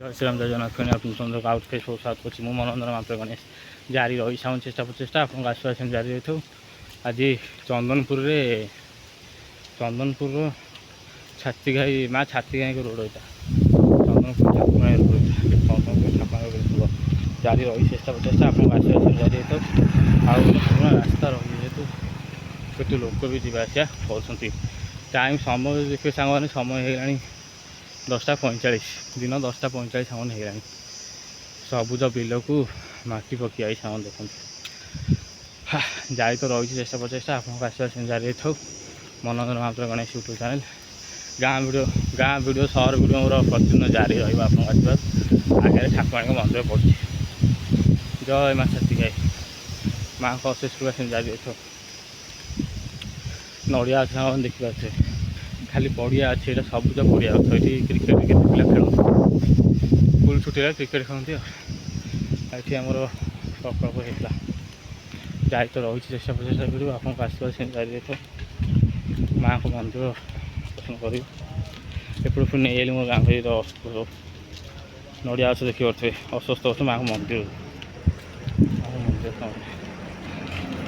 জয় শ্রীরাম জয় জগন্নাথ ফেনে আপনি সুন্দর আউট ফেস স্বাগত করছি ମୁଁ ମନୋରଞ୍ଜନ ମାତ୍ର ଗଣେଶ ଜାରି ରହି ସାଉଣ୍ଡ ଚେଷ୍ଟା ପ୍ରଚେଷ୍ଟା ଆପଣଙ୍କ ଆସିବା ସେମିତି ଜାରି ରହିଥାଉ। ଆଜି ଚନ୍ଦନପୁରର ଛାତିଘାଇ ମା ଛାତିଘାଇଙ୍କ ରୋଡ଼ ଏଇଟା ଚନ୍ଦନପୁର ଠାକୁରାଣୀ ରୋଡ଼ ଏଇଟା ଚନ୍ଦନପୁର ଠାକୁରାଣୀ ରୋଡ଼ ଜାରି ରହି ଚେଷ୍ଟା ପ୍ରଚେଷ୍ଟା ଆପଣଙ୍କ ଆସିବା ସେମିତି ଜାରି ରହିଥାଉ। ଆଉ ପୁରୁଣା ରାସ୍ତା ରହି ଯେହେତୁ କେତେ ଲୋକ ବି ଯିବା ଆସିବା କରୁଛନ୍ତି। ଟାଇମ୍ ସମୟ ଦେଖିବେ ସାଙ୍ଗମାନେ ସମୟ ହେଇଗଲାଣି 10:45 दिन 10:45 सामान हो सबुज बिल को माटी पकि आई सामान देखते जारी तो रही चेष्टा प्रचेषा आपको आसवा जारी था। मनोरंजन मात्र गणेश यूट्यूब चैनल गाँ वीडियो सहर वीडियो मोर प्रतिदिन जारी रहा आपको आसवा आगे ठाकुराणी मंदिर पड़ी जय माँ छातिघाई माँ को अशेष कृपा जारी रही नड़िया सामान देखिपे खाली पड़िया अच्छे ये सबुज पड़िया ये क्रिकेट के पिला खेल स्कूल छुट्टी क्रिकेट खेलती ये आमर प्रकल्प होता जारी तो रही चेष्टा प्रचेषा करूँ आपको आसवा से जारी रही माँ को मंदिर दर्शन कर पुणी नहीं मो गाँव नड़िया गछ देखी पारे अस्वस्थ गछ माँ को मंदिर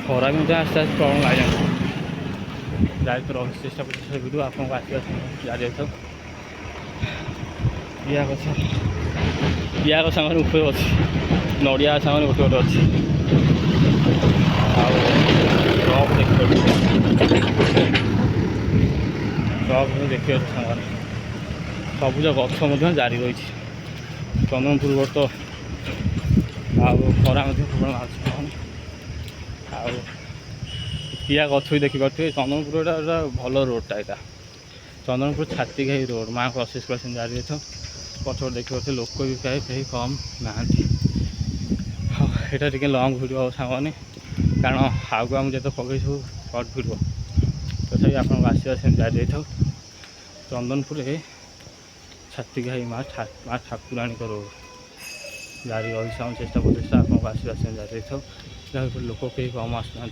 खरा भी आस्ते आस्ते प्रॉब्लम लगे जारी तो रही चेष्टा प्रचेषा वीडियो आपको आसवा जारी रही पिया गछ सामने उठे अच्छी नड़िया सामने गोटे गोटे अच्छी ट्रक देखिए सामने सबुज गछ जारी रही चंदनपुर रोड तो खरा प्रबल पिया गछ भी देखिपे चंदनपुर भल रोडटा यहाँ चंदनपुर छातिघाई रोड माँ को अशेष कृपा जारी रही पछपट देखिए लोक भी प्राय कम ना यहाँ टे लंग भिडियो हम सामने कारण आगे आम जो पकई सब सर्ट भिडियो तथापि आपको आसवा से जारी रही था। चंदनपुर छातिघाई माँ ठाकुराणी रोड जारी रही साउंड चेष्टा प्रचेषा आपको आसवा से जारी रही था जहाँ लोक कहीं कम आसना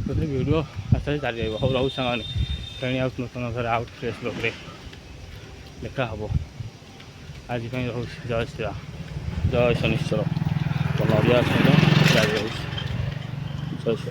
तथा भिडियो आस्ते जारी रही हो रहू सामने फेणी आउट नूतन घर आउट फ्रेश ब्लॉग देखा हम आज रोज जय श्रीराम जय शनिश्चर नड़िया जारी रही जय श्री